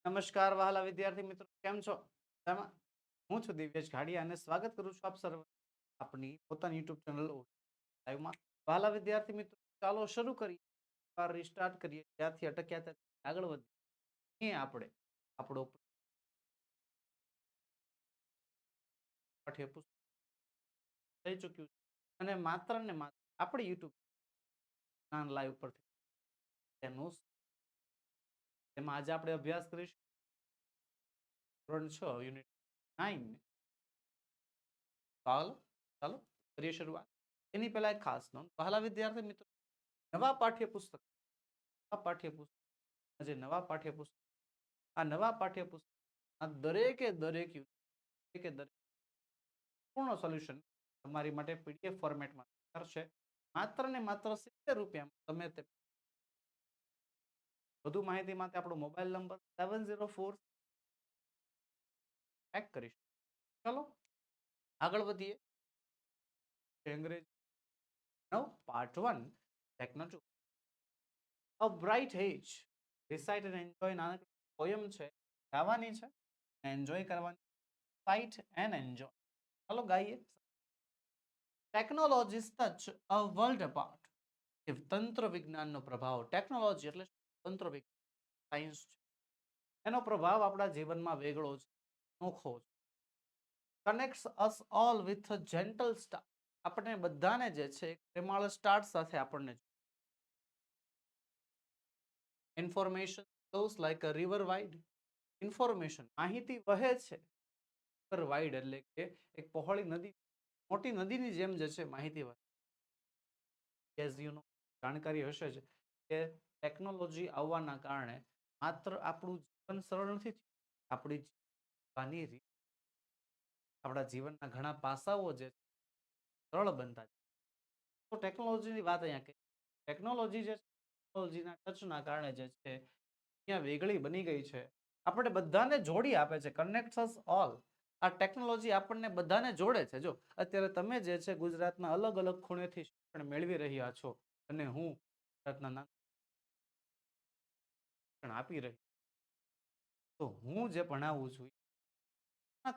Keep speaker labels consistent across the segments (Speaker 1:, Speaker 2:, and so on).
Speaker 1: નમસ્કાર વહાલા વિદ્યાર્થી મિત્રો, કેમ છો? મજામાં? હું છું દિવ્યેશ ઘાડિયા અને સ્વાગત કરું છું આપ સર્વ આપની પોતાની યુટ્યુબ ચેનલ લાઈવમાં. વહાલા વિદ્યાર્થી મિત્રો, ચાલો શરૂ કરીએ, રિસ્ટાર્ટ કરીએ, ત્યાંથી અટક્યા ત્યાંથી આગળ વધીએ. આપણે આપણો પાઠ્યપુસ્તક થઈ ચૂક્યું છે અને માત્ર ને માત્ર આપણી યુટ્યુબ લાઈવ પરથી તેનું એમાં આજે આપણે અભ્યાસ કરીશું ધોરણ 6 યુનિટ 9. ચાલો ચાલો કરીએ શરૂઆત. એની પહેલા એક ખાસ નોંધ, વહાલા વિદ્યાર્થી મિત્રો, નવા પાઠ્યપુસ્તક જે નવા પાઠ્યપુસ્તક આ નવા પાઠ્યપુસ્તક આ દરેકે દરેક પૂર્ણ સોલ્યુશન તમારી માટે પીડીએફ ફોર્મેટમાં કરશે. માત્ર ને માત્ર 70 રૂપિયામાં તમે તે વધુ માહિતી માટે આપણો મોબાઈલ નંબર 704 હેક કરીશું. ચલો આગળ વધીએ. અંગ્રેજી 9 part 1 lecture 2 a bright edge recite and enjoy નાનકડી પોયમ છે, ગાવાની છે, એન્જોય કરવાની. Site and enjoy. ચાલો ગાઈએ. Technologies touch a world apart. તંત્ર વિજ્ઞાનનો પ્રભાવ. ટેકનોલોજી એટલે તંત્ર વિજ્ઞાન, સાયન્સ છે. એનો પ્રભાવ આપણા જીવનમાં વેગળો છે, અનોખો છે. કનેક્ટ્સ અસ all with a gentle start. આપણે બધાને જે છે પ્રેમાળ સ્ટાર્ટ સાથે આપણને information flows like a river wide. Information માહિતી વહે છે રિવર વાઇડ એટલે કે એક પહોળી નદી, મોટી નદીની જેમ જે છે માહિતી વહે. એઝ યુ નો જાણકારી હશે જ કે ટેકનોલોજી આવવાના કારણે માત્ર આપણું જીવન સરળ નથી થયું, આપણી જીવવાની રીત, આપણા જીવનના ઘણા પાસાઓ જે સરળ બનતા. તો ટેકનોલોજીની વાત અહીંયા કરી. ટેકનોલોજી જે ટેકનોલોજીના ટચના કારણે જે છે અહીંયા વેગળી બની ગઈ છે. આપણે બધાને જોડી આપે છે, કનેક્ટ્સ અસ ઓલ. આ ટેકનોલોજી આપણને બધાને જોડે છે. જો અત્યારે તમે જે છે ગુજરાતના અલગ અલગ ખૂણેથી શિક્ષણ મેળવી રહ્યા છો અને હું ગુજરાતના આપી રહી, તો હું જે ભણાવું છું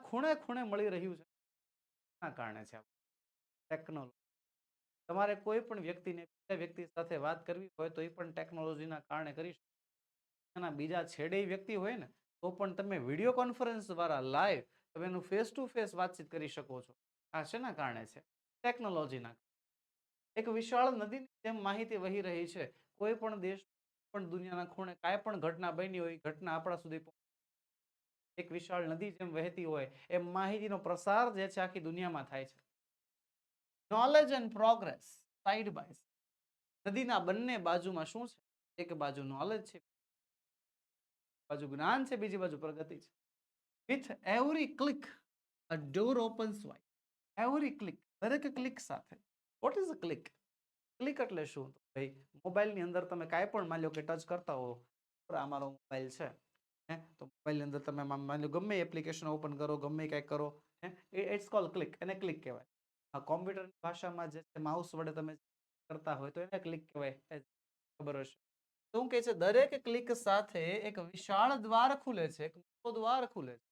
Speaker 1: ખૂણે ખૂણે મળી રહ્યું છે એના કારણે છે ટેકનોલોજી. તમારે કોઈ પણ વ્યક્તિને બીજા વ્યક્તિ સાથે વાત કરવી હોય તો એ પણ ટેકનોલોજીના કારણે કરી શકો. એના બીજા છેડે વ્યક્તિ હોય ને તો પણ તમે વિડીયો કોન્ફરન્સ દ્વારા લાઈવ તમે એનું ફેસ ટુ ફેસ વાતચીત કરી શકો છો. આ શેના કારણે છે? ટેકનોલોજીના. એક વિશાળ નદીની જેમ માહિતી વહી રહી છે. કોઈ પણ દેશ પણ દુનિયાના ખૂણે કાંઈ પણ ઘટના બની હોય, ઘટના આપણા સુધી એક વિશાળ નદી જેમ વહેતી હોય એ માહિતીનો પ્રસાર જે છે આખી દુનિયામાં થાય છે. Knowledge and progress side by side. નદીના બંને બાજુમાં શું છે? એક બાજુ નોલેજ છે, બાજુ જ્ઞાન છે, બીજી બાજુ પ્રગતિ છે. With every click a door opens wide. Every click, દરેક ક્લિક સાથે. What is a click? Click એટલે શું? ભાઈ મોબાઈલની અંદર તમે કાંઈ પણ માની લો કે ટચ કરતા હો, આ મારો મોબાઈલ છે, તો મોબાઈલની અંદર તમે માની લો ગમે એપ્લિકેશન ઓપન કરો, ગમે કંઈક કરો, ઇટ્સ કોલ ક્લિક. એને ક્લિક કહેવાય. આ કોમ્પ્યુટરની ભાષામાં જે માઉસ વડે તમે કરતા હોય તો એને ક્લિક કહેવાય, ખબર હશે. શું કહે છે? દરેક ક્લિક સાથે એક વિશાળ દ્વાર ખુલે છે, એક મોટો દ્વાર ખુલે છે.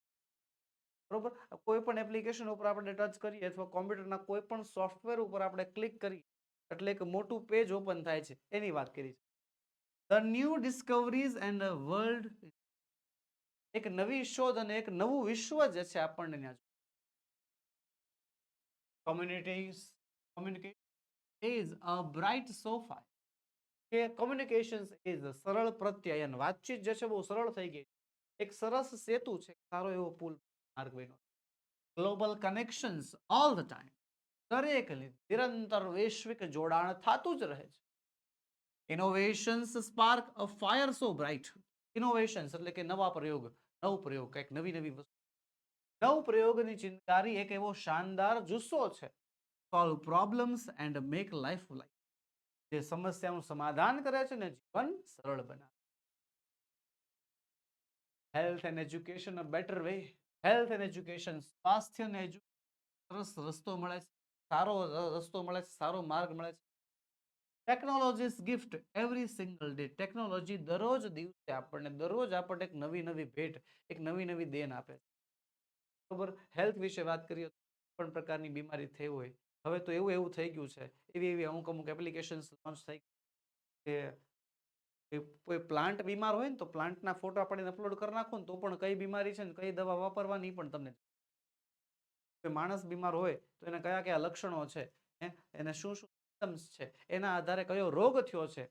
Speaker 1: બરોબર. કોઈ પણ એપ્લિકેશન ઉપર આપણે ટચ કરીએ અથવા કોમ્પ્યુટરના કોઈ પણ સોફ્ટવેર ઉપર આપણે ક્લિક કરીએ એટલે એક મોટું પેજ ઓપન થાય છે, એની વાત કરી છે. The new discoveries and world. એક નવી શોધ અને એક નવું વિશ્વ જે છે આપણને ત્યાં communities communication is a bright sofa. કે કોમ્યુનિકેશન ઇઝ સરળ પ્રત્યયન. વાતચીત જે છે બહુ સરળ થઈ ગઈ. એક સરસ સેતુ છે, સારો એવો પુલ માર્ગ બન્યો. Global connections all the time. દરેક નિરંતર વૈશ્વિક જોડાણ થતું જ રહે છે. ઇનોવેશન્સ સ્પાર્ક અ ફાયર સો બ્રાઇટ. ઇનોવેશન્સ એટલે કે નવા પ્રયોગ, નવ પ્રયોગ, કંઈક નવી નવી વસ્તુ. નવ પ્રયોગની ચિંતારી એક એવો શાનદાર જુસ્સો છે. Solve problems and make life life. જે સમસ્યાનું સમાધાન કરે છે ને જીવન સરળ બનાવે. Health and education a better way. Health and education, સ્વાસ્થ્ય અને સરસ રસ્તો મળે છે, સારો રસ્તો મળે છે, સારો માર્ગ મળે છે. Technologies gift every single day. Technology દરરોજ દિવસે આપણને એક નવી નવી ભેટ, એક નવી નવી દેન આપે છે. બરોબર. હેલ્થ વિશે વાત કરીએ, પણ પ્રકારની બીમારી થઈ હોય, હવે તો એવું એવું થઈ ગયું છે, એવી એવી અમુક અમુક એપ્લિકેશન લોન્ચ થઈ કે કોઈ પ્લાન્ટ બીમાર હોય ને તો પ્લાન્ટના ફોટો આપણે અપલોડ કરી નાખો ને તો પણ કઈ બીમારી છે ને કઈ દવા વાપરવાની પણ તમને, કોઈ માણસ બીમાર હોય તો એને કયા કયા લક્ષણો છે, એને શું શું સિમ્પટમ્સ છે, એના આધારે કયો રોગ થયો છે,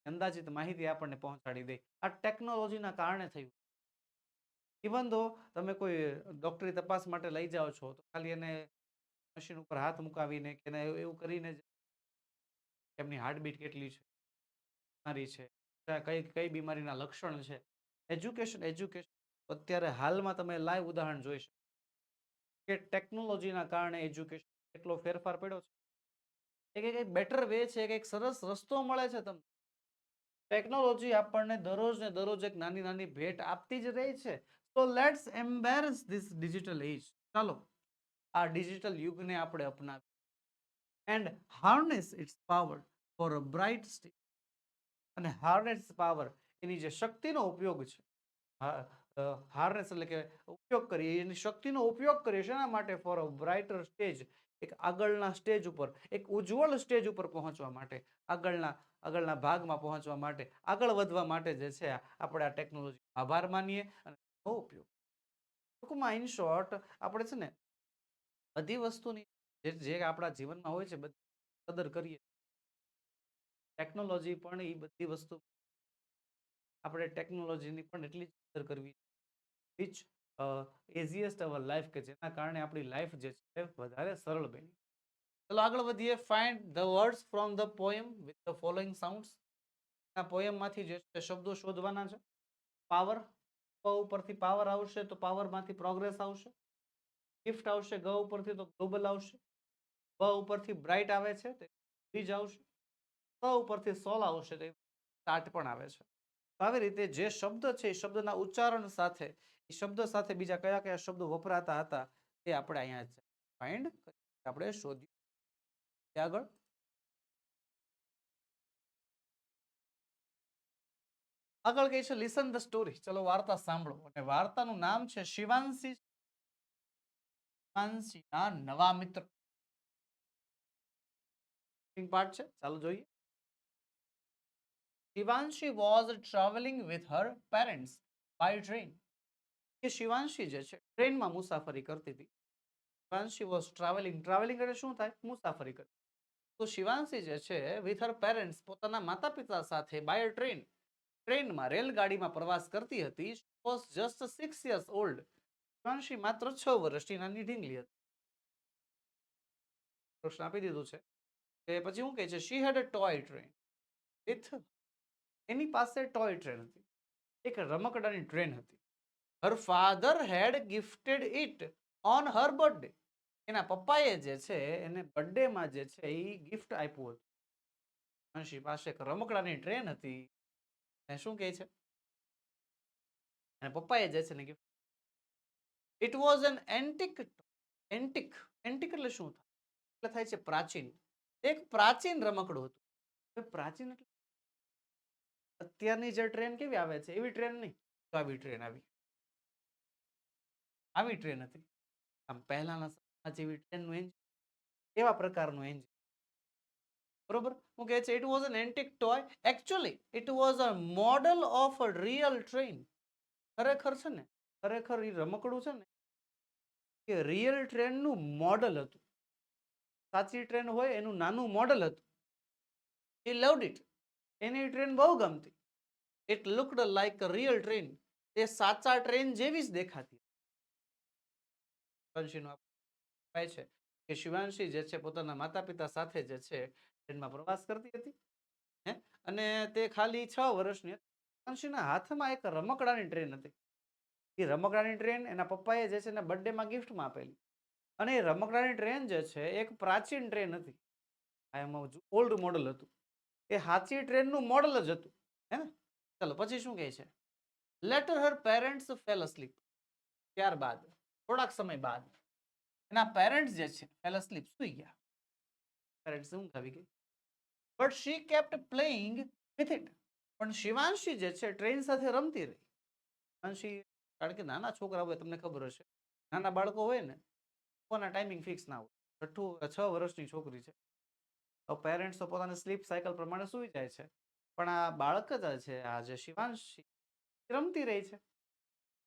Speaker 1: અંદાજિત માહિતી આપણને પહોંચાડી દે. આ ટેકનોલોજીના કારણે થયું. ઇવન ધો તમે કોઈ ડોક્ટરી તપાસ માટે લઈ જાઓ છો તો ખાલી એને મશીન ઉપર હાથ મુકાવીને કે એવું કરીને એમની હાર્ટબીટ કેટલી છે, બીમારી છે, કઈ કઈ બીમારીના લક્ષણ છે. એજ્યુકેશન અત્યારે હાલમાં તમે લાઈવ ઉદાહરણ જોઈ શકો કે ટેકનોલોજીના કારણે એજ્યુકેશન કેટલો ફેરફાર પડ્યો છે. એક બેટર વે છે, એક સરસ રસ્તો મળે છે તમને. ટેકનોલોજી આપણને દરરોજ ને દરરોજ એક નાની નાની ભેટ આપતી જ રહી છે. So let's embrace this digital age. ચાલો આ ડિજિટલ યુગને આપણે અપનાવીએ and harness its power for a bright state. અને harness power એની જે શક્તિનો ઉપયોગ છે, હાર્નેસ એટલે કે ઉપયોગ કરીએ, એની શક્તિનો ઉપયોગ કરીએ શેના માટે? For a brighter stage. એક આગળના સ્ટેજ ઉપર, એક ઉજ્જવળ સ્ટેજ ઉપર પહોંચવા માટે, આગળના ભાગમાં પહોંચવા માટે, આગળ વધવા માટે જે છે આપણે આ ટેકનોલોજી આભાર માનીએ અને ઉપયોગ. ટૂંકમાં ઇન શોર્ટ આપણે છે ને બધી વસ્તુની જે આપણા જીવનમાં હોય છે બધી કદર કરીએ. ટેકનોલોજી પણ એ બધી વસ્તુ આપણે ટેકનોલોજીની પણ એટલી જ કદર કરવી, which easiest our life, કે જેના કારણે આપણી લાઈફ જે છે વધારે સરળ બની. ચલો આગળ વધીએ. Find the words from the poem with the following sounds. આ પોએમ માંથી જે શબ્દો શોધવાના છે. પાવર, પ ઉપરથી પાવર આવશે તો પાવર માંથી પ્રોગ્રેસ આવશે. ગિફ્ટ આવશે ગ ઉપરથી તો ગ્લોબલ આવશે. બ ઉપરથી બ્રાઇટ આવે છે તો બ્રિજ આવશે. સ ઉપરથી સોલ આવશે તો સ્ટાર્ટ પણ આવે છે. આવી રીતે જે શબ્દ છે એ શબ્દના ઉચ્ચારણ સાથે, એ શબ્દ સાથે બીજા કયા કયા શબ્દો વપરાતા હતા તે આપણે અહીંયા ફાઇન્ડ આપણે શોધ્યું. આગળ આગળ કહે છે લિસન ધ સ્ટોરી. ચલો વાર્તા સાંભળો. અને વાર્તાનું નામ છે શિવાંશીના નવા મિત્ર. પાર્ટ છે, ચાલો જોઈએ. Shivanshi was traveling with her parents by train. કે શિવાંશી જે છે ટ્રેનમાં મુસાફરી કરતી હતી. Shivanshi was traveling. ટ્રાવેલિંગ એટલે શું થાય? મુસાફરી કરતી. તો શિવાંશી જે છે with her parents, પોતાના માતા પિતા સાથે by a train, ટ્રેનમાં રેલગાડીમાં પ્રવાસ કરતી હતી. She was just 6 years old. Shivanshi માત્ર 6 વર્ષની નાની ઢીંગલી હતી. પ્રશ્ન આપી દીધું છે કે પછી શું કહે છે? She had a toy train with, એની પાસે ટોય ટ્રેન હતી, એક રમકડાની ટ્રેન હતી. Her father had gifted it on her birthday. એના પપ્પાએ જે છે એને બર્થડેમાં જે છે એ ગિફ્ટ આપ્યું હતું. શિવાંશી પાસે એક રમકડાની ટ્રેન હતી. અને શું કહે છે? અને પપ્પાએ જે છે ને gift. It was an antique. Antique, antique એટલે શું થાય? એટલે થાય છે પ્રાચીન. એક પ્રાચીન રમકડું હતું. પ્રાચીન એટલે અત્યારની જે ટ્રેન કેવી આવે છે એવી ટ્રેન નહીં. તો આવી ટ્રેન આવી ટ્રેન હતી. આમ પહેલાના સમયમાં જેવી ટ્રેનનું એન્જિન, એવા પ્રકારનું એન્જિન. બરોબર. હું કહે છે it was an antique toy. Actually it was a model of a real train. ખરેખર છે ને, ખરેખર એ રમકડું છે ને કે રિયલ ટ્રેનનું મોડલ હતું. સાચી ટ્રેન હોય એનું નાનું મોડલ હતું. He loved it. Any train બહુ ગમતી. It looked like a real train. તે સાચા ટ્રેન જેવી જ દેખાતી. છે કે શિવાંશી જે છે પોતાના માતા પિતા સાથે જે છે ટ્રેનમાં પ્રવાસ કરતી હતી. અને તે ખાલી 6 વર્ષની હતી. શિવાંશીના હાથમાં એક રમકડાની ટ્રેન હતી. એ રમકડાની ટ્રેન એના પપ્પાએ જે છે એના બર્થડેમાં ગિફ્ટમાં આપેલી. અને એ રમકડાની ટ્રેન જે છે એક પ્રાચીન ટ્રેન હતી. ઓલ્ડ મોડલ હતું. એ સાચી ટ્રેનનું મોડલ જ હતું. હે ને? ચાલો પછી શું કહે છે? Later her parents fell asleep. ત્યારબાદ થોડાક સમય બાદ એના પેરેન્ટ્સ જે છે ફેલ અસ્લીપ, સુઈ ગયા. પેરેન્ટ્સ ઊંઘ આવી ગઈ. But she kept playing with it. પણ શિવાંશી જે છે ટ્રેન સાથે રમતી રહી. શિવાંશી, કારણ કે નાના છોકરા હોય, તમને ખબર હશે, નાના બાળકો હોય ને, કોના ટાઈમિંગ ફિક્સ ના હોય. 6 વર્ષની છોકરી છે, તો પેરેન્ટ્સ તો પોતાની સ્લીપ સાયકલ પ્રમાણે સૂઈ જાય છે, પણ આ બાળક જ છે, આ જે શિવાંશી રમતી રહી છે.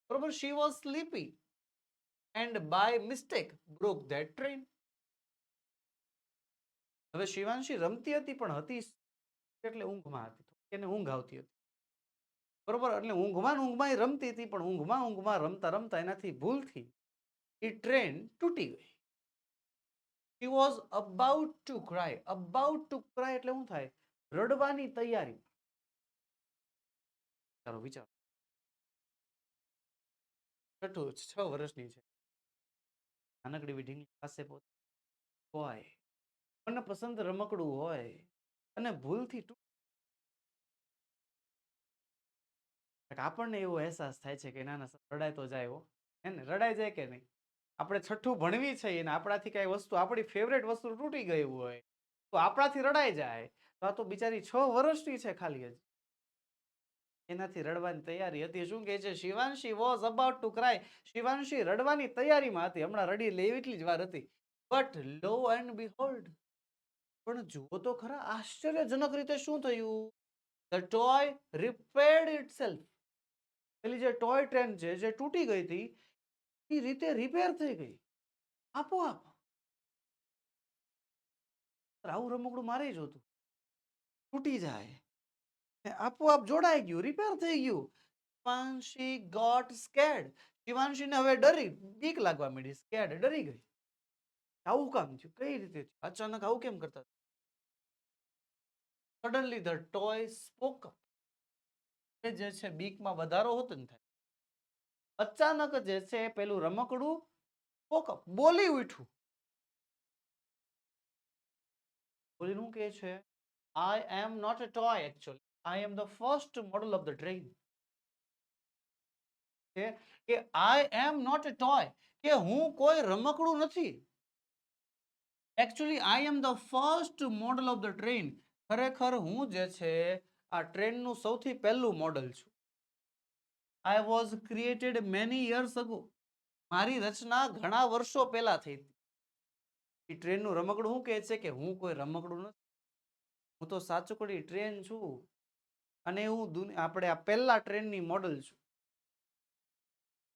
Speaker 1: બરોબર, she was sleepy and by mistake broke that train. હવે શિવાંશી રમતી હતી, પણ હતી એટલે ઊંઘમાં હતી, એને ઊંઘ આવતી હતી. બરોબર, એટલે ઊંઘમાં રમતી હતી, પણ ઊંઘમાં રમતા રમતા એનાથી ભૂલથી એ ટ્રેન તૂટી ગઈ. She was about to cry. About to cry એટલે શું થાય? રડવાની તૈયારી. ચાલો વિચારો. 6 વર્ષની છે, નાનકડી વીઢીંગલી પાસે હોય, મનપસંદ રમકડું હોય અને ભૂલથી આપણને એવો અહેસાસ થાય છે કે ના રડાય તો જાય હો, હે ને? રડાય જાય કે નહીં? આપણે છઠ્ઠું ભણવી છે ને આપણાથી કઈ વસ્તુ, આપણી ફેવરેટ વસ્તુ તૂટી ગઈ હોય તો આપણાથી રડાઈ જાય. તો આ તો બિચારી 6 વર્ષની છે ખાલી, હજી એનાથી રડવાની તૈયારી હતી. શું કહે છે? Shivanshi was about to cry. Shivanshi રડવાની તૈયારીમાં હતી, હમણાં રડી લે એટલી જ વાર હતી. બટ લો એન્ડ બિહોલ્ડ, પણ જુઓ તો ખરા, આશ્ચર્યજનક રીતે શું થયું? The toy રિપેર્ડ itself. પેલી જે ટોય ટ્રેન છે જે તૂટી ગઈ હતી એ રીતે રિપેર થઈ ગઈ આપોઆપ. આવું રમકડું મારે જોતું, તૂટી જાય આપોઆપ જોડાઈ ગયું, રિપેર થઈ ગયું. Shivanshi got scared. શિવાંશીને હવે બીક લાગવા માંડી, સ્કેર્ડ, ડરી ગઈ. આવું કામ થયું? કઈ રીતે થયું? અચાનક આવું કેમ કરતા? Suddenly the toy spoke up. જે છે બીકમાં વધારો હોતો ને થાય, અચાનક જે છે પેલું રમકડું સ્પોક અપ, બોલી ઉઠ્યું. બોલીને શું કહે છે? I am not a toy actually. I am the first model of the train. કે I am not a toy, કે હું કોઈ રમકડું નથી. Actually I am the first model of the train. ખરેખર હું જે છે આ ટ્રેનનું સૌથી પહેલું મોડલ છું. I was created many years ago. મારી રચના ઘણા વર્ષો પહેલા થઈ હતી. એ ટ્રેનનું રમકડું શું કહે છે કે હું કોઈ રમકડું નથી, હું તો સાચુકડી ટ્રેન છું, અને હું આપણે આ પહેલા ટ્રેનની મોડલ છું.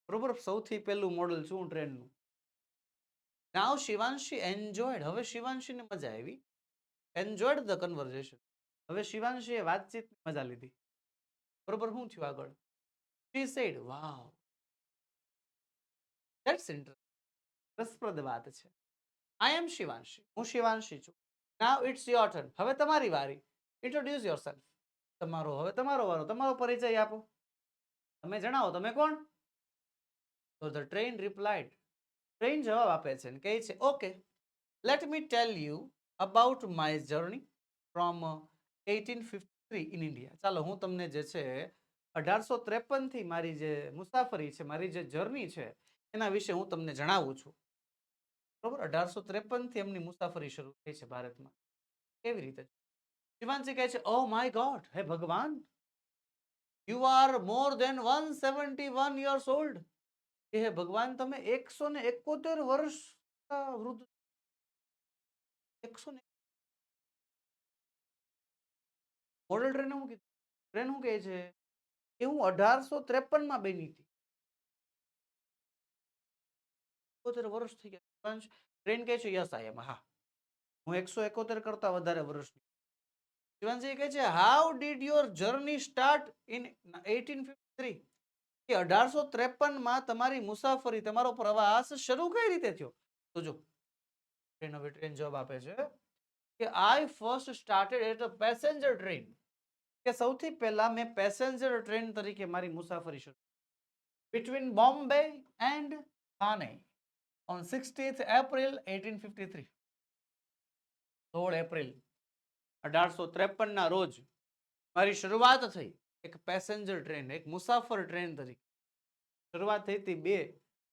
Speaker 1: બરોબર, સૌથી પહેલું મોડલ છું ટ્રેનનું. નાઉ શિવાંશી એન્જોયડ. હવે શિવાંશીને મજા આવી. Enjoyed the conversation. હવે શિવાંશીએ વાતચીતની મજા લીધી. બરોબર, શું થયું આગળ? She said, wow, that's interesting. રસપ્રદ વાત છે. I am Shivanshi. હું શિવાંશી છું. Now it's your turn. હવે તમારી વારી. Introduce yourself. હવે તમારો વારો. તમારો પરિચય આપો. તમે જણાવો, તમે કોણ? So the train replied. Train જવાબ આપે છે અને કહે છે, okay, let me tell you about my journey from 1853 in India. ચાલો હું તમને જે છે 1853 થી મારી જે મુસાફરી છે, મારી જે જર્ની છે એના વિશે હું તમને જણાવું છું. બરોબર, 1853 થી એમની મુસાફરી શરૂ થઈ છે ભારતમાં. કેવી રીતે? શિવાંશી કહે છે, ઓ માય ગોડ, હે ભગવાન, you are more than 171 years old. હે ભગવાન, તમે 171 વર્ષ વૃદ્ધ. 100 મોડલ ટ્રેન શું કીધું? ટ્રેન શું કહે છે કે હું 1853 માં બની હતી. 71 વર્ષ થઈ ગયા. ટ્રેન કહે છે, યસ આઈ એમ. હા, હું 171 કરતા વધારે વર્ષની. શિવાંશી કહે છે, how did your journey start in 1853? કે 1853 માં તમારી મુસાફરી, તમારો પ્રવાસ શરૂ કઈ રીતે થયો? તો જો ટ્રેન જવાબ આપે છે કે I first started at a passenger train. કે સૌથી પહેલા મેં પેસેન્જર ટ્રેન તરીકે મારી મુસાફરી શરૂ between Bombay and Thane on 16th April 1853. 16 April 1853 ના રોજ મારી શરૂઆત થઈ એક પેસેન્જર ટ્રેન, એક મુસાફર ટ્રેન તરીકે. શરૂઆત થઈ હતી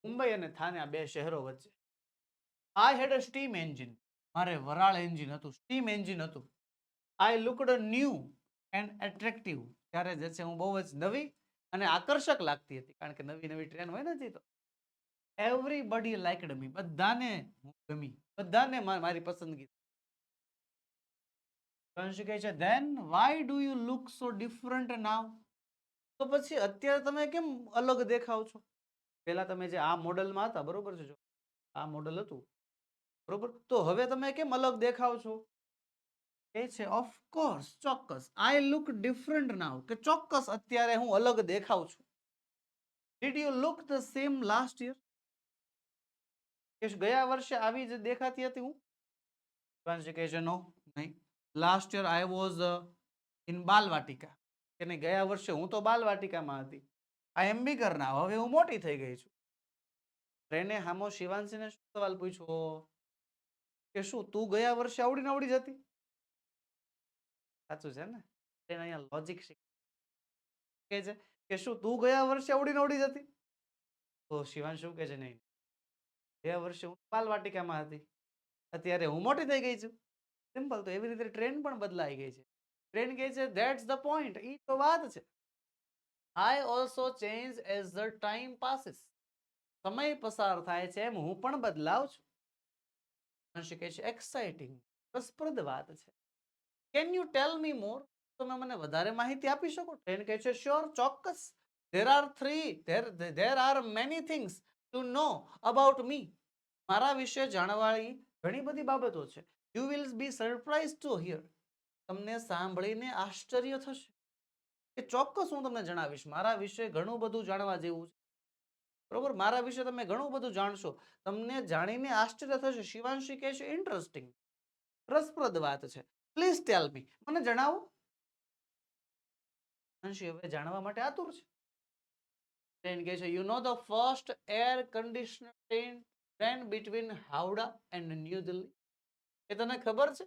Speaker 1: મુંબઈ અને થાને, આ બે શહેરો વચ્ચે. આઈ હેડ અ સ્ટીમ એન્જિન. મારે વરાળ એન્જિન હતું, સ્ટીમ એન્જિન હતું. આઈ લુકડ ન્યૂ એન્ડ એટ્રેક્ટિવ. ત્યારે જે છે હું બહુ જ નવી અને આકર્ષક લાગતી હતી, કારણ કે નવી નવી ટ્રેન હોય ને તો એવરીબડી લાઇકડ મી. બધાને હું ગમી, બધાને મારી પસંદગી. કંસ કહે છે then why do you look so different now. તો પછી અત્યારે તમે કેમ અલગ દેખાવ છો? પેલા તમે જે આ મોડલમાં હતા, બરોબર છે, જો આ મોડલ હતું, બરોબર, તો હવે તમે કેમ અલગ દેખાવ છો? એ છે ઓફ કોર્સ, ચોક્કસ, આઈ લુક ડિફરન્ટ નાઉ, કે ચોક્કસ અત્યારે હું અલગ દેખાવ છું. Did you look the same last year? કે ગયા વર્ષે આવી જ દેખાતી હતી હું? શિવાંશી કહે છે નો, નહીં. Last year I was in Balvatika. કે નહીં, ગયા વર્ષે હું તો બાલવાટિકામાં હતી. આઈ એમ બિગર નાઉ, હવે હું મોટી થઈ ગઈ છું. ટ્રેને હામો શિવાંશીને શું સવાલ પૂછ્યો કે શું તું ગયા વર્ષે આવડી ને આવડી જતી? સાચું છે ને? ટ્રેન અહીંયા લોજિક શીખે છે કે શું તું ગયા વર્ષે આવડી ને આવડી જતી? તો શિવાંશ શું કહે છે, નહીં, ગયા વર્ષે હું બાલવાટિકામાં હતી, અત્યારે હું મોટી થઈ ગઈ છું. સિમ્પલ. તો એવી રીતે ટ્રેન પણ બદલાઈ ગઈ છે. ટ્રેન કહે છે ધેટ્સ ધ પોઈન્ટ, ઈ તો વાત છે. I also change as the time passes. સમય પસાર થાય છે એમ હું પણ બદલાવ છું. શિવાંશ કહે છે એક્સાઇટિંગ, રસપ્રદ વાત છે. કેન યુ ટેલ મી મોર? તમે મને વધારે માહિતી આપી શકો? ટ્રેન કહે છે શ્યોર, ચોક્કસ. there are many things to know about me. મારા વિશે જાણવાની ઘણી બધી બાબતો છે. You will be surprised to hear. તમને સાંભળીને આશ્ચર્ય થશે. કે ચોક્કસ હું તમને જણાવીશ. મારા વિશે ઘણું બધું જાણવા જેવું છે. બરોબર, મારા વિશે તમે ઘણું બધું જાણશો. તમને જાણીને આશ્ચર્ય થશે. શિવાંશી કહે છે ઇન્ટરેસ્ટિંગ, રસપ્રદ વાત છે. પ્લીઝ ટેલ મી, મને જણાવો. શિવાંશી હવે જાણવા માટે આતુર છે. ટ્રેન કહે છે you know the first air conditioner train between Howrah and New Delhi. એ તને ખબર છે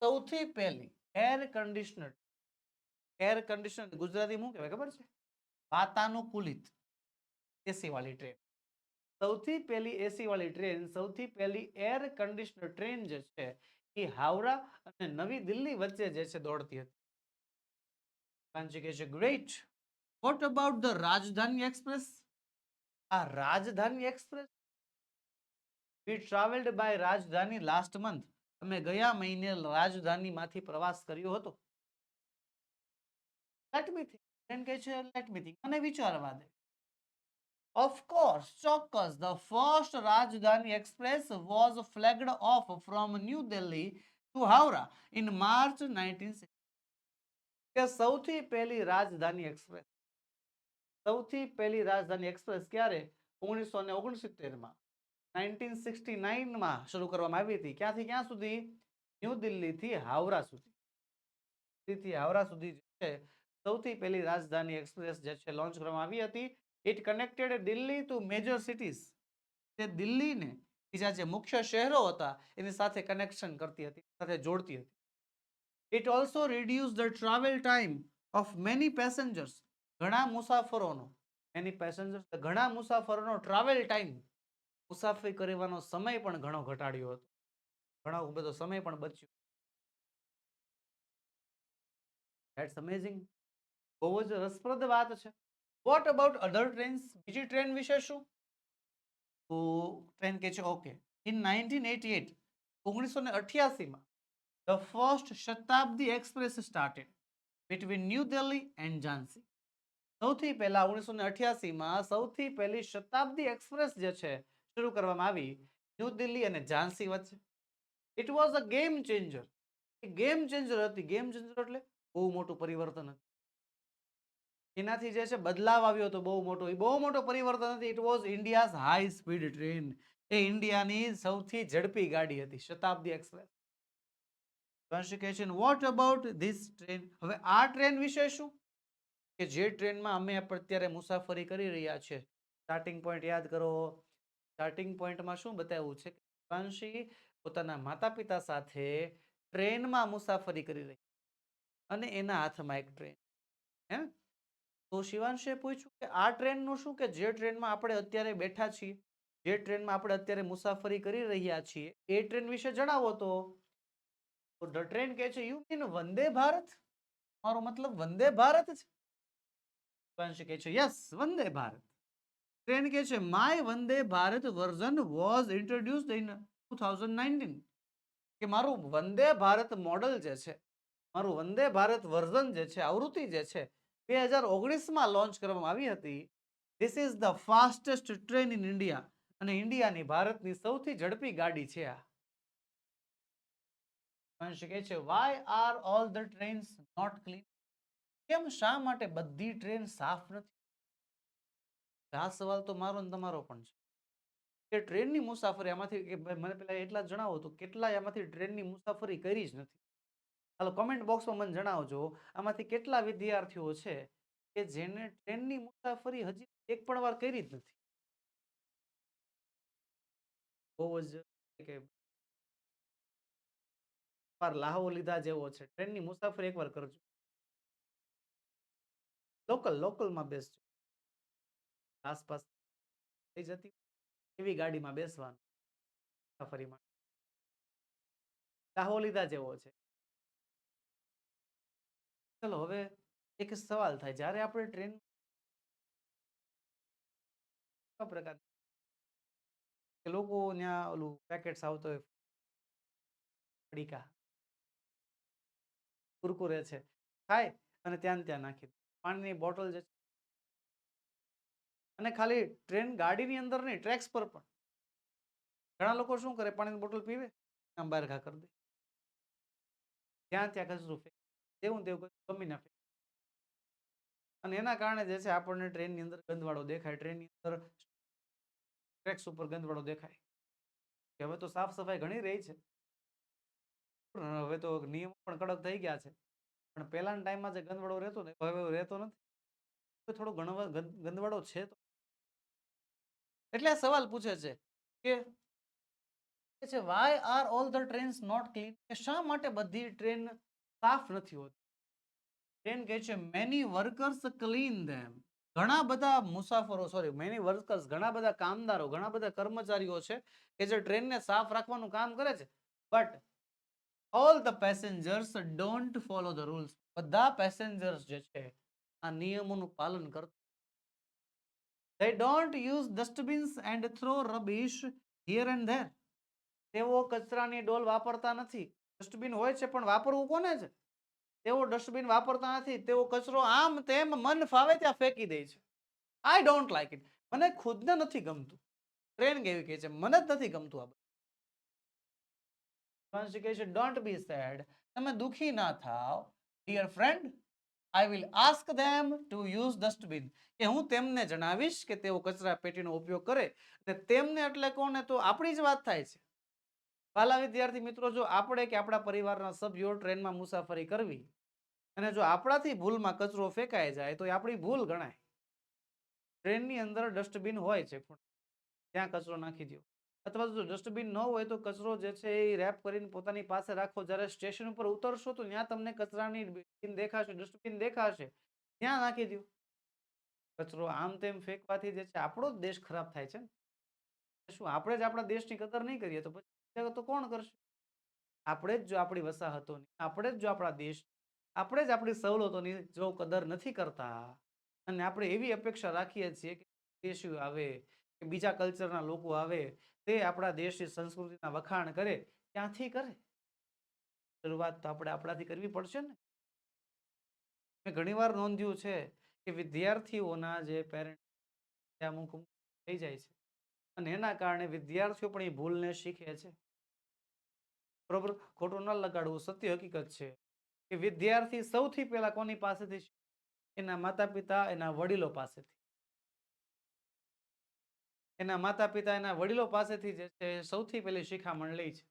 Speaker 1: સૌથી પહેલી એર કન્ડિશનર ગુજરાતી શું કહેવાય ખબર છે? વાતાનુકૂલિત એસી વાળી ટ્રેન. સૌથી પહેલી એસી વાળી ટ્રેન, સૌથી પહેલી એર કન્ડિશનર ટ્રેન જે છે એ હાવડા અને નવી દિલ્હી વચ્ચે જે છે દોડતી હતી. કાંચી કહે છે ગ્રેટ. વોટ અબાઉટ ધ રાજધાની એક્સપ્રેસ? આ રાજધાની એક્સપ્રેસ, વી ટ્રાવેલ્ડ બાય રાજધાની લાસ્ટ મંથ. અમે ગયા મહિને રાજધાનીમાંથી પ્રવાસ કર્યો હતો. Let me think. ટ્રેન કહે છે લેટ મી થિંક, મને વિચારવા દે. Of course, ચોક્કસ. The first Rajdhani Express was flagged off from New Delhi to Howrah in March 1960. કે સૌથી પહેલી રાજધાની એક્સપ્રેસ, સૌથી પહેલી રાજધાની એક્સપ્રેસ ક્યારે? 1969 માં, 1969 માં શરૂ કરવામાં આવી હતી. ક્યાંથી ક્યાં સુધી? ન્યૂ દિલ્હી થી હાવડા સુધી. દિલ્હીથી હાવડા સુધી છે સૌથી પહેલી રાજધાની એક્સપ્રેસ જે છે લોન્ચ કરવામાં આવી હતી. It connected Delhi to major cities. તે દિલ્હીને બીજા જે મુખ્ય શહેરો હતા એની સાથે કનેક્શન કરતી હતી, સાથે જોડતી હતી. It also reduce the travel time of many passengers. ઘણા મુસાફરોનો, ઘણા મુસાફરોનો ટ્રાવેલ ટાઈમ, મુસાફરી કરવાનો સમય પણ ઘણો ઘટાડ્યો હતો. ઘણો બધો સમય પણ બચ્યો. That's amazing. બહુ જ રસપ્રદ વાત છે. What about other trains? બીજી ટ્રેન વિશે શું? તો ટ્રેન કે છે ઓકે. ઇન 1988, 1988 માં the first Shatabdi express started between new Delhi and Jhansi. સૌથી પહેલા 1988 માં સૌથી પહેલી શતાબ્દી એક્સપ્રેસ જે છે શરૂ કરવામાં આવી ન્યૂ દિલ્હી અને ઝાંસી વચ્ચે. It was a game changer. Game changer હતી. ગેમ ચેન્જર એટલે બહુ મોટું પરિવર્તન હતું. એનાથી જે છે બદલાવ આવ્યો હતો બહુ મોટો. એ બહુ મોટો પરિવર્તન હતી. It was India's high speed train. એ ઇન્ડિયાની સૌથી ઝડપી ગાડી હતી Shatabdi express. What about this train? હવે આ ટ્રેન વિશે શું? કે જે ટ્રેનમાં અમે અત્યારે મુસાફરી કરી રહ્યા છે. સ્ટાર્ટિંગ પોઈન્ટ યાદ કરો. સ્ટાર્ટિંગ પોઈન્ટમાં શું બતાવ્યું છે? શિવાંશી પોતાના માતા પિતા સાથે ટ્રેનમાં મુસાફરી કરી રહી અને એના હાથમાં એક ટ્રેન. હે, તો શિવાંશે પૂછ્યું કે આ ટ્રેનનું શું? કે જે ટ્રેનમાં આપણે અત્યારે બેઠા છીએ, જે ટ્રેનમાં આપણે અત્યારે મુસાફરી કરી રહ્યા છીએ, એ ટ્રેન વિશે જણાવો. તો તો ટ્રેન કહે છે યુ મીન વંદે ભારત, મારો મતલબ વંદે ભારત છે. વંશ કહે છે યસ વંદે ભારત. ટ્રેન કહે છે my Vande Bharat version was introduced in 2019, કે મારું વંદે ભારત મોડલ જે છે, મારું વંદે ભારત વર્ઝન જે છે, આવૃત્તિ જે છે 2019માં લોન્ચ કરવામાં આવી હતી. This is the fastest train in India, અને ઇન્ડિયાની ભારતની સૌથી ઝડપી ગાડી છે આ. વંશ કહે છે why are all the trains not clean, કેમ શા માટે બધી ટ્રેન સાફ નથી? આ સવાલ તો મારો ને તમારો પણ છે કે ટ્રેનની મુસાફરી આમાંથી કે મને પેલા એટલા જણાવો તો કેટલા આમાંથી ટ્રેનની મુસાફરી કરી જ નથી. હાલો કમેન્ટ બોક્સમાં મને જણાવજો આમાંથી કેટલા વિદ્યાર્થીઓ છે કે જેને ટ્રેનની મુસાફરી હજી એક પણ વાર કરી જ નથી. બહુ જ કે વાર લાહવો લીધા જેવો છે. ટ્રેનની મુસાફરી એકવાર કરજો, લોકલમાં બેસજો, આસપાસ થઈ જતી એવી ગાડીમાં બેસવાનું મુસાફરીમાં, લાહવો લીધા જેવો છે. ચલો હવે એક સવાલ થાય, જ્યારે આપણે ટ્રેન પ્રકાર કે લોકો ત્યાં ઓલું પેકેટ્સ આવતો હોય પડીકા કુરકુરે છે ખાય અને ત્યાં ને ત્યાં નાખી દે. પાણીની બોટલ જે છે, અને ખાલી ટ્રેન ગાડીની અંદર નહીં, ટ્રેક્સ પર પણ ઘણા લોકો શું કરે, પાણીની બોટલ પીવે આમ બહાર ઘા કરી દે, ત્યાં ત્યાં કચરું ફેંકે, તેવું તેવું ગમી ના ફેંકે. અને એના કારણે જે છે આપણને ટ્રેનની અંદર ગંદવાળો દેખાય, ટ્રેનની અંદર ટ્રેક્સ ઉપર ગંદવાળો દેખાય. હવે તો સાફ સફાઈ ઘણી રહી છે, હવે તો નિયમો પણ કડક થઈ ગયા છે, પણ પહેલાના ટાઈમમાં જે ગંદવાળો રહેતો ને હવે રહેતો નથી. થોડો ગંદવાળો છે તો એટલે આ સવાલ પૂછે છે કે why are all the trains not clean, કે શા માટે બધી ટ્રેન સાફ નથી હોતી? ટ્રેન કહે છે મેની વર્કર્સ ક્લીન ધેમ, ઘણા બધા મુસાફરો મેની વર્કર્સ ઘણા બધા કામદારો, ઘણા બધા કર્મચારીઓ છે કે જે ટ્રેનને સાફ રાખવાનું કામ કરે છે, but all the passengers don't follow the rules, બધા પેસેન્જર્સ જે છે આ નિયમોનું પાલન કરતા. They don't use dustbins and throw rubbish here and there. તેઓ કચરાની ડોલ વાપરતા નથી. ડસ્ટબિન હોય છે પણ વાપરવું કોને છે? તેઓ ડસ્ટબિન વાપરતા નથી, તેઓ કચરો આમ તેમ મન ફાવે ત્યાં ફેંકી દે છે. આઈ ડોન્ટ લાઈક ઇટ, મને ખુદને નથી ગમતું. ટ્રેન કેવી કહે છે મને જ નથી ગમતું આ બધું. કહે છે ડોન્ટ બી સેડ, તમે દુખી ના થાવ dear friend, I will ask them to use dustbin, કે હું તેમને જણાવીશ કે તેઓ કચરા પેટીનો ઉપયોગ કરે. અને તેમને એટલે કોને, તો આપણી જ વાત થાય છે. વાલા વિદ્યાર્થી મિત્રો, જો આપણે કે આપણા પરિવારના સભ્યો ટ્રેનમાં મુસાફરી કરવી અને જો આપણાથી ભૂલમાં કચરો ફેંકાઈ જાય તો એ આપણી ભૂલ ગણાય. ટ્રેનની અંદર ડસ્ટબિન હોય છે, ત્યાં કચરો નાખી દો, અથવા જો ડસ્ટબિન ન હોય તો કચરો જે છે એ રેપ કરીને પોતાની પાસે રાખો. જ્યારે સ્ટેશન ઉપર ઉતરશો તો ત્યાં તમને કચરાની બિન દેખાશે, ડસ્ટબિન દેખાશે, ત્યાં નાખી દો. કચરો આમ તેમ ફેંકવાથી જે છે આપણો જ દેશ ખરાબ થાય છે. શું આપણે જ આપણા દેશની કદર નહીં કરીએ તો પછી તો કોણ કરશે? આપણે જ જો આપણી વસાહતોની, આપણે જ જો આપણા દેશ, આપણે જ આપણી સવલતોની જો કદર નથી કરતા અને આપણે એવી અપેક્ષા રાખીએ છીએ કે દેશીઓ આવે કે બીજા કલ્ચરના લોકો આવે તે આપણા દેશની સંસ્કૃતિના વખાણ કરે, ક્યાંથી કરે? શરૂઆત તો આપણે આપણાથી કરવી પડશે ને. મેં ઘણીવાર નોંધ્યું છે કે વિદ્યાર્થીઓના જે પેરેન્ટ અમુક થઈ જાય છે અને એના કારણે વિદ્યાર્થીઓ પણ એ ભૂલને શીખે છે. બરોબર, ખોટું ન લગાડવું, સત્ય હકીકત છે કે વિદ્યાર્થી સૌથી પહેલા કોની પાસેથી? એના માતા પિતા, એના વડીલો પાસેથી. એના માતા પિતા, એના વડીલો પાસેથી જે છે સૌથી પહેલી શિખામણ લે છે.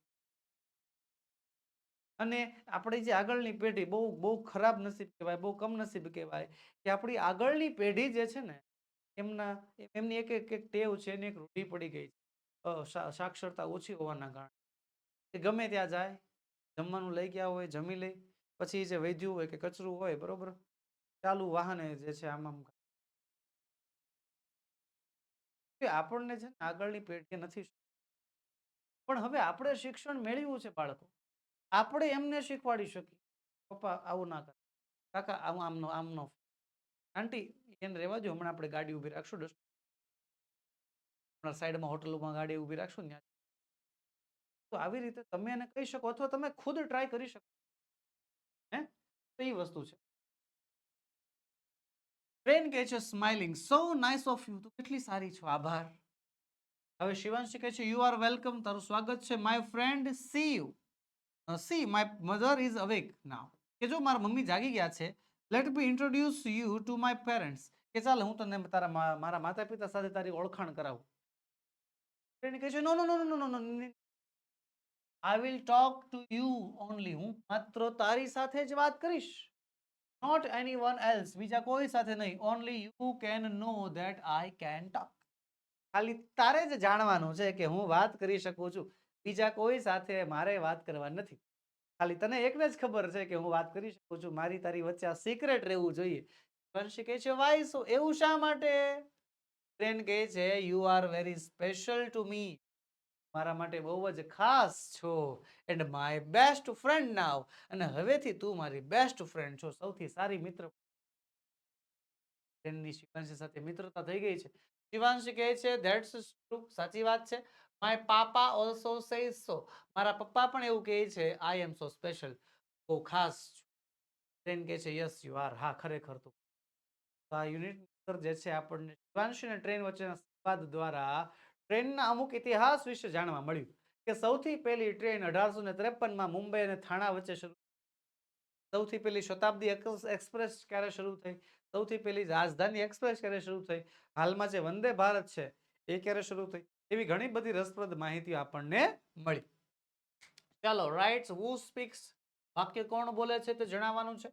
Speaker 1: અને આપણી જે આગળની પેઢી બહુ બહુ ખરાબ નસીબ કહેવાય, બહુ કમનસીબ કહેવાય કે આપણી આગળની પેઢી જે છે ને એમની એક ટેવ છે, એની એક રૂઢી પડી ગઈ છે સાક્ષરતા ઓછી હોવાના કારણે. એ ગમે ત્યાં જાય, જમવાનું લઈ ગયા હોય જમી લે, પછી જે વધ્યું હોય કે કચરું હોય બરોબર ચાલુ વાહને જે છે આમ આપણને છે ને આગળની પેઢી નથી. પણ હવે આપણે શિક્ષણ મેળવ્યું છે બાળકો, આપણે એમને શીખવાડી શકીએ, પપ્પા આવું ના કર, કાકા આવું આમનો, આંટી એને રહેવા દો, હમણાં આપણે ગાડી ઊભી રાખશું, સાઈડમાં હોટલોમાં ગાડી ઊભી રાખશું ત્યાં. તો આવી રીતે તમે એને કહી શકો, અથવા તમે ખુદ ટ્રાય કરી શકો. હે તો એ વસ્તુ છે. ટ્રેન કહે છે smiling, so nice of you, તું કેટલી સારી છો, આભાર. હવે શિવાંશી કહે છે યુ આર વેલકમ, તારું સ્વાગત છે my friend, see you, see my mother is awake now, કે જો મારા મમ્મી જાગી ગયા છે, let me introduce you to my parents, કે ચાલ હું તને મારા માતા પિતા સાથે તારી ઓળખાણ કરાવું. ટ્રેન કહે છે no no no no no no, I will talk to you only, હું માત્ર તારી સાથે જ વાત કરીશ, નોટ એનીવન એલ્સ, બીજા કોઈ સાથે નહીં, only you can know that I can talk, ખાલી તારે જ જાણવાનું છે કે હું વાત કરી શકું છું, બીજા કોઈ સાથે મારે વાત કરવા નથી, ખાલી તને એકને જ ખબર છે કે હું વાત કરી શકું છું, મારી તારી વચ્ચે આ સિક્રેટ રહેવું જોઈએ. વંશી કહે છે વાય સો, એવું શા માટે? ટ્રેન કહે છે you are very special to મી, મારા માટે બહુ જ ખાસ છો, એન્ડ માય બેસ્ટ ફ્રેન્ડ નાવ, અને હવેથી તું મારી બેસ્ટ ફ્રેન્ડ છો, સૌથી સારી મિત્ર. ટ્રેનની શિવાંશી સાથે મિત્રતા થઈ ગઈ છે. શિવાંશી કહે છે ધેટ્સ ટ્રુ, સાચી વાત છે, માય પાપા ઓલસો સેઝ સો, મારા પપ્પા પણ એવું કહે છે, આઈ એમ સો સ્પેશિયલ, બહુ ખાસ છું. ટ્રેન કહે છે યસ યુ આર, હા ખરેખર તું. તો આ યુનિટ જે છે આપણને શિવાંશી અને ટ્રેન વચ્ચેના સંવાદ દ્વારા ટ્રેનના અમુક ઇતિહાસ વિશે જાણવા મળ્યું, કે સૌથી પહેલી ટ્રેન 1853માં મુંબઈ અને થાણા વચ્ચે શરૂ, સૌથી પહેલી શતાબ્દી એક્સપ્રેસ ક્યારે શરૂ થઈ, સૌથી પહેલી રાજધાની એક્સપ્રેસ ક્યારે શરૂ થઈ, હાલમાં જે વંદે ભારત છે એ ક્યારે શરૂ થઈ, એવી ઘણી બધી રસપ્રદ માહિતી આપણને મળી. ચાલો રાઇટ્સ હુ સ્પીક્સ, વાક્ય કોણ બોલે છે તે જણાવવાનું છે.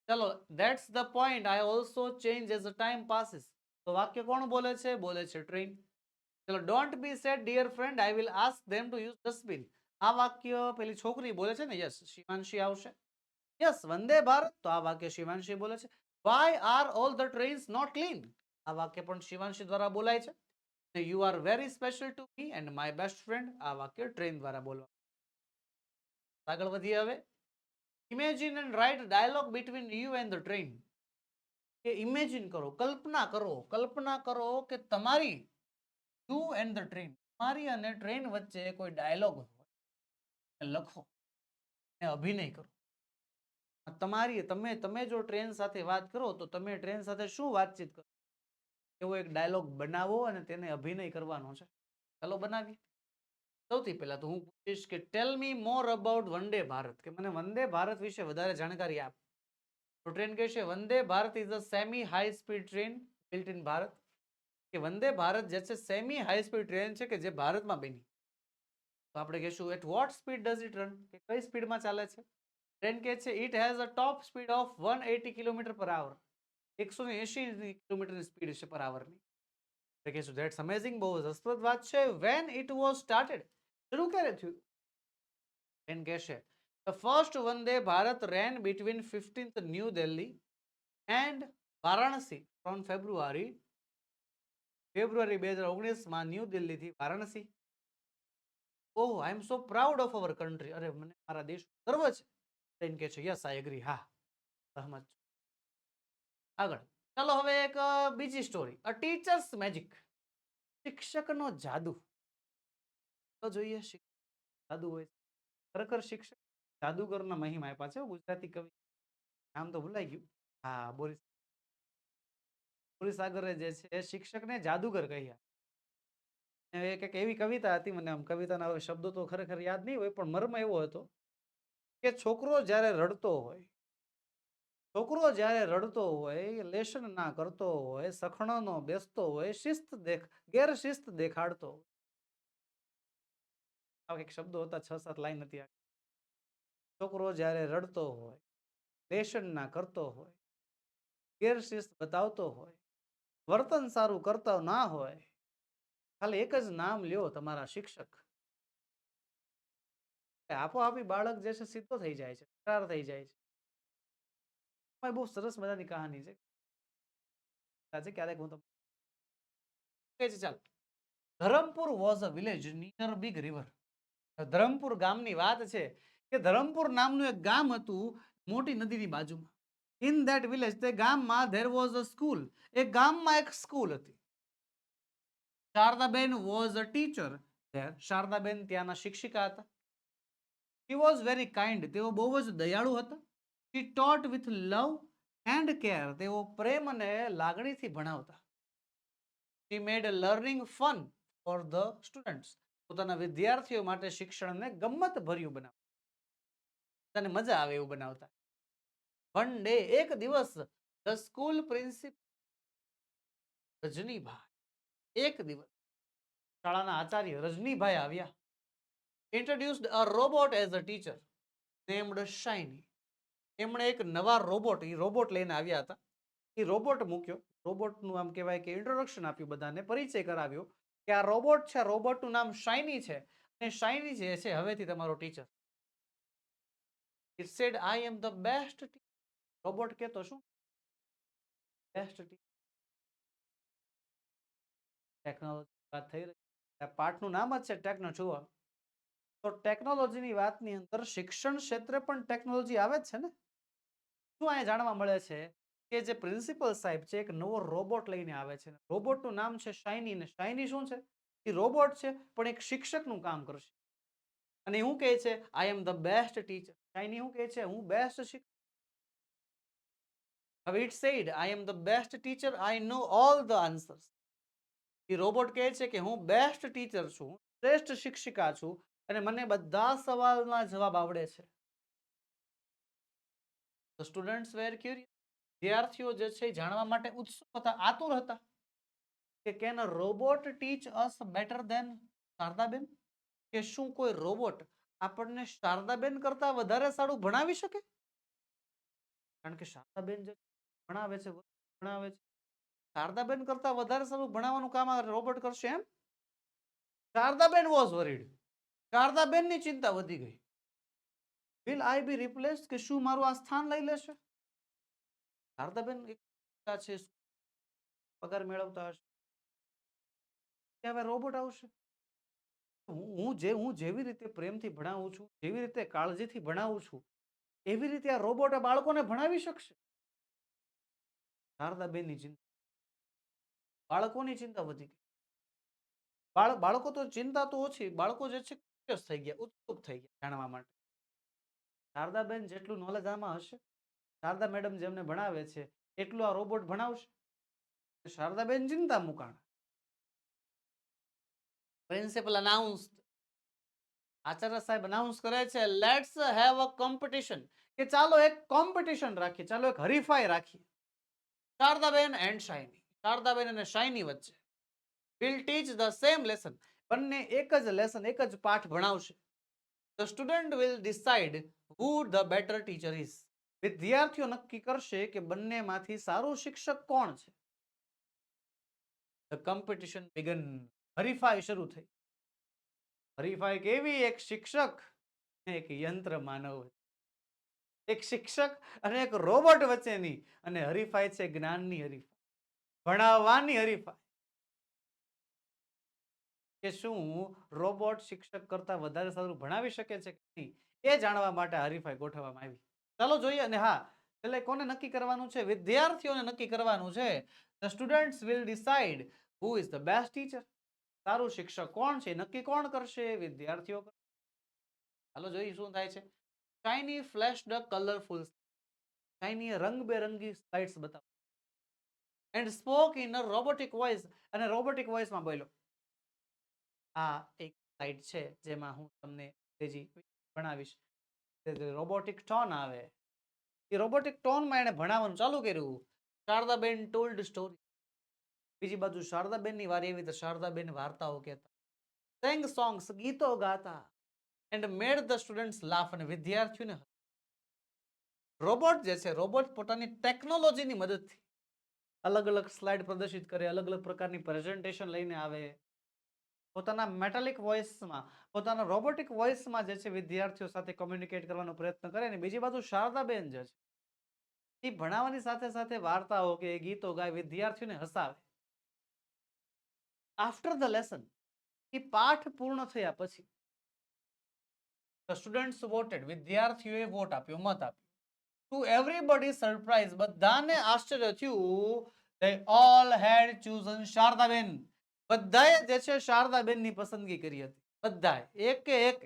Speaker 1: ચાલો that's the point, I also change as a time passes, તો વાક્ય કોણ બોલે છે? બોલે છે ટ્રેન. ચલો don't be sad dear friend, I will ask them to use dustbin, આ વાક્ય પેલી છોકરી બોલે છે ને, યસ શિવાંશી આવશે. યસ વંદે ભારત, તો આ વાક્ય શિવાંશી બોલે છે. Why are all the trains not clean, આ વાક્ય પણ શિવાંશી દ્વારા બોલાય છે. You are very special to me and my best friend, આ વાક્ય ટ્રેન દ્વારા બોલવા. આગળ વધીએ હવે. Imagine and write dialogue between you and the train, કે ઇમેજિન કરો, કલ્પના કરો કે તમારી, યુ એન્ડ ધ ટ્રેન, તમારી અને ટ્રેન વચ્ચે કોઈ ડાયલોગ લખો અને અભિનય કરો. તમે જો ટ્રેન સાથે વાત કરો તો તમે ટ્રેન સાથે શું વાતચીત કરો, એવો એક ડાયલોગ બનાવો અને તેને અભિનય કરવાનો છે. ચાલો બનાવીએ. સૌથી પહેલા તો હું પૂછીશ કે ટેલ મી મોર અબાઉટ વંદે ભારત, કે મને વંદે ભારત વિશે વધારે જાણકારી આપ. તો ટ્રેન કહેશે Vande Bharat is a semi high speed train built in Bharat, કે વંદે ભારત જે છે સેમી હાઈ સ્પીડ ટ્રેન છે કે જે ભારતમાં બની. તો આપણે કહીશું at what speed does it run, કે કઈ સ્પીડમાં ચાલે છે. ટ્રેન કહે છે it has a top speed of 180 kilometre per hour, 180 કિલોમીટરની સ્પીડ છે પર આવરની. આપણે કહીશું ધેટ્સ અમેઝિંગ, બહુ રસપ્રદ વાત છે. વેન ઇટ વોઝ સ્ટાર્ટેડ, શરૂ ક્યારે થયું? ટ્રેન કહેશે the first Vande Bharat ran between 15th New Delhi and Varanasi from February 2019 New Delhi થી Varanasi. Oh I am so proud of our country, અરે મને મારા દેશ ગર્વ છે. ટ્રેન કહે છે યસ આઈ એગ્રી, હા સહમત છું. આગળ ચાલો હવે એક બીજી સ્ટોરી, અ ટીચર્સ મેજિક, શિક્ષકનો જાદુ. તો જોઈએ જાદુ હોય, ખરેખર શિક્ષક જાદુગરના મહિમા આપ્યા છે. ગુજરાતી કવિ નામ તો ભૂલાઈ ગયું, હા બોરીસાગરે જે છે શિક્ષકને જાદુગર કહ્યા. એક એવી કવિતા હતી, મને આમ કવિતાના શબ્દો તો ખરેખર યાદ નહીં હોય, પણ મર્મ એવો હતો કે છોકરો જ્યારે રડતો હોય, લેશન ના કરતો હોય, સખણનો બેસતો હોય, ગેરશિસ્ત દેખાડતો, આવા એક શબ્દો હતા, 6-7 લાઈન હતી. છોકરો જ્યારે રડતો હોય, લેશન ના કરતો હોય, ગેરશિસ્ત બતાવતો હોય, વર્તન સારું કરતો ના હોય, ખાલી એક જ નામ લ્યો તમારા શિક્ષક, આપોઆપી બાળક જે છે સીધો થઈ જાય છે, કરાર થઈ જાય છે. બહુ સરસ મજાની કહાની છે, ક્યારેક હું તમને ચાલ. Dharampur was a village near big river, Dharampur ગામની વાત છે કે ધરમપુર નામનું એક ગામ હતું મોટી નદીની બાજુમાં. ઇન ધેટ વિલેજ, તે ગામમાં ધેર વોઝ અ સ્કૂલ. એ ગામમાં એક સ્કૂલ હતી. Shardaben was a teacher there. Shardaben ત્યાંના શિક્ષિકા હતા. She was very kind. તેઓ બહુ જ દયાળુ હતા. She taught with love and care. તેઓ પ્રેમ અને લાગણીથી ભણાવતા. She made learning fun for the students. પોતાના વિદ્યાર્થીઓ માટે શિક્ષણને ગમ્મત ભર્યું બનાવતા. તને મજા આવે એવું બનાવતા. One day, એક દિવસ, the school principal રજનીભાઈ, એક દિવસ શાળાના આચાર્ય રજનીભાઈ આવ્યા. Introduced a robot as a teacher named Shiny. એમણે એક નવા રોબોટ, એ રોબોટ લઈને આવ્યા હતા. એ રોબોટ મૂક્યો. રોબોટનું આમ કહેવાય કે ઇન્ટ્રોડક્શન આપ્યું, બધાને પરિચય કરાવ્યો કે આ રોબોટ છે, રોબોટનું નામ શાઇની છે અને શાઇની જે છે હવેથી તમારો teacher. It said, I am the best teacher. Robot કહેતો શું? Best teacher. ટેકનોલોજી વાત થઈ રહી. આ પાઠનું નામ જ છે ટેકનો. જુઓ તો ટેકનોલોજીની વાતની અંદર શિક્ષણ ક્ષેત્રે પણ ટેકનોલોજી આવે જ છે ને. શું અહીંયા જાણવા મળે છે કે જે પ્રિન્સિપલ સાહેબ છે એક નવો રોબોટ લઈને આવે છે. રોબોટનું નામ છે શાઇની. ને શાઇની શું છે? એ રોબોટ છે પણ એક શિક્ષકનું કામ કરશે. અને હું કહે છે I am the best teacher. Shiny શું કહે છે? હું બેસ્ટ શિક્ષક. હવે it said I am the best teacher, I know all the answers. એ રોબોટ કહે છે કે હું બેસ્ટ ટીચર છું, શ્રેષ્ઠ શિક્ષિકા છું અને મને બધા સવાલના જવાબ આવડે છે. The students were curious. વિદ્યાર્થીઓ જે છે જાણવા માટે ઉત્સુક હતા, આતુર હતા કે can a robot teach us better than Sharadaben? કે શું કોઈ રોબોટ આપણને શારદાબેન કરતા વધારે સારું ભણાવી શકે? કારણ કે શારદાબેન જે ભણાવે છે શારદાબેન કરતા વધારે સારું ભણાવવાનું કામ આ રોબોટ કરશે એમ? Shardaben was worried. શારદાબેનની ચિંતા વધી ગઈ. Will I be replaced? કે શું મારું આ સ્થાન લઈ લેશે? શારદાબેન એક છે, પગાર મેળવતા હશે, હવે રોબોટ આવશે. હું જેવી રીતે પ્રેમથી ભણાવું છું, જેવી રીતે કાળજીથી ભણાવું છું, એવી રીતે આ રોબોટ બાળકોને ભણાવી શકશે? શારદાબેનની ચિંતા, બાળકોની ચિંતા વધી ગઈ. બાળકો તો ચિંતા તો ઓછી, બાળકો જે છે ક્યુરિયસ થઈ ગયા, ઉત્સુક થઈ ગયા જાણવા માટે. શારદાબેન જેટલું નોલેજ આમાં હશે, શારદા મેડમ જેમને ભણાવે છે એટલું આ રોબોટ ભણાવશે? શારદાબેન ચિંતા મુકાણ. પ્રિન્સિપલ અનાઉન્સ, આચાર્ય સાહેબ અનાઉન્સ કરે છે, લેટ્સ હેવ અ કોમ્પિટિશન. કે ચાલો એક કોમ્પિટિશન રાખીએ, ચાલો એક હરીફાઈ રાખીએ. શારદાબેન એન્ડ શાઇની, શારદાબેન અને શાઇની વચ્ચે. Will teach the same lesson. બંને એક જ લેસન, એક જ પાઠ ભણાવશે. The student will decide who the better teacher is. વિદ્યાર્થીઓ નક્કી કરશે કે બંનેમાંથી સારું શિક્ષક કોણ છે. The competition began. હરીફાઈ શરૂ થઈ. હરીફાઈ કેવી? એક શિક્ષક એક યંત્ર માનવ, એક શિક્ષક અને એક રોબોટ વચ્ચેની. અને હરીફાઈ છે જ્ઞાનની હરીફાઈ, ભણાવવાની હરીફાઈ. કે શું રોબોટ શિક્ષક કરતા વધારે સારું ભણાવી શકે છે કે નહીં, એ જાણવા માટે હરીફાઈ ગોઠવવામાં આવી. ચાલો જોઈએ. અને હા, એટલે કોને નક્કી કરવાનું છે? વિદ્યાર્થીઓને નક્કી કરવાનું છે. The students will decide who is the best teacher. સારું શિક્ષક કોણ છે નક્કી કોણ કરશે? વિદ્યાર્થીઓ. ચાલો જોઈએ શું થાય છે. Shiny flashed colourful. શાઇનીએ રંગબેરંગી સ્લાઇડ્સ બતાવી. And spoke in a robotic voice. અને રોબોટિક વોઇસમાં બોલ્યો. આ એક સ્લાઇડ છે જેમાં હું તમને ભણાવીશ. રોબોટિક ટોન આવે, એ રોબોટિક ટોનમાં એને ભણાવવાનું ચાલુ કર્યું. Shardaben told story. બીજી બાજુ શારદાબેનની વારી આવી તો શારદાબેન વાર્તાઓ કહેતા, sang songs, ગીતો ગાતા, and made the students laugh. અને વિદ્યાર્થીઓને. રોબોટ જે છે, રોબોટ પોતાની ટેકનોલોજીની મદદથી અલગ અલગ સ્લાઇડ પ્રદર્શિત કરે, અલગ અલગ પ્રકારની પ્રેઝન્ટેશન લઈને આવે. પોતાના મેટાલિક વોઇસમાં, પોતાના રોબોટિક વોઇસમાં જે છે વિદ્યાર્થીઓ સાથે કોમ્યુનિકેટ કરવાનો પ્રયત્ન કરે. ને બીજી બાજુ શારદાબેન જે છે એ ભણાવવાની સાથે સાથે વાર્તાઓ કે ગીતો ગાય, વિદ્યાર્થીઓને હસાવે. આફ્ટર ધ લેસન, એ પાઠ પૂર્ણ થયા પછી The students voted. વિદ્યાર્થીઓએ વોટ આપ્યો, મત આપ્યો. To everybody's surprise, બધાને આશ્ચર્ય થયું. They all had chosen Shardaben. બધાએ જે છે શારદાબેનની પસંદગી કરી હતી. બધાએ એકે એક